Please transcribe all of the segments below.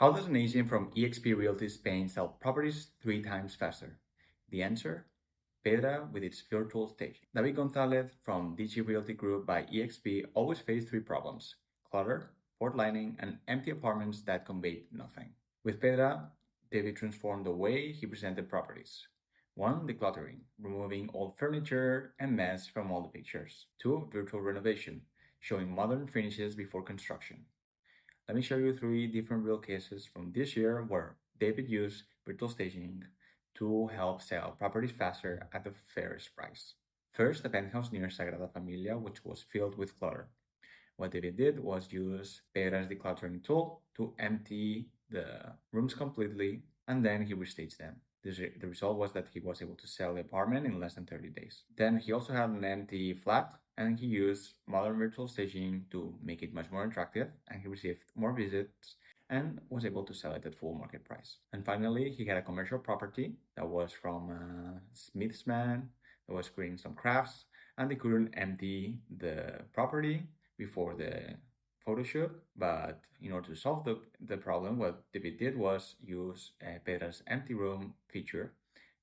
How does an agent from eXp Realty Spain sell properties 3 times faster? The answer: Pedra with its virtual staging. David González from DG Realty Group by eXp always faced 3 problems: clutter, poor lighting, and empty apartments that conveyed nothing. With Pedra, David transformed the way he presented properties. 1. Decluttering, removing old furniture and mess from all the pictures. 2. Virtual renovation, showing modern finishes before construction. Let me show you 3 different real cases from this year where David used virtual staging to help sell properties faster at the fairest price. First, the penthouse near Sagrada Familia, which was filled with clutter. What David did was use Pedra's decluttering tool to empty the rooms completely, and then he restaged them. The result was that he was able to sell the apartment in less than 30 days. Then he also had an empty flat, and he used modern virtual staging to make it much more attractive, and he received more visits and was able to sell it at full market price. And finally, he had a commercial property that was from a Smith's man that was creating some crafts, and they couldn't empty the property before the photo shoot. But in order to solve the problem, what David did was use Pedra's empty room feature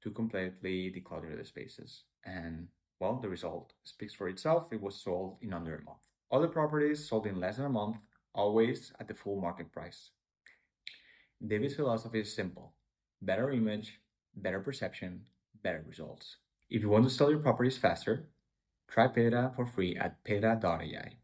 to completely declutter the spaces. And well, the result speaks for itself. It was sold in under a month. Other properties sold in less than a month, always at the full market price. David's philosophy is simple: better image, better perception, better results. If you want to sell your properties faster, try Pedra for free at pedra.ai.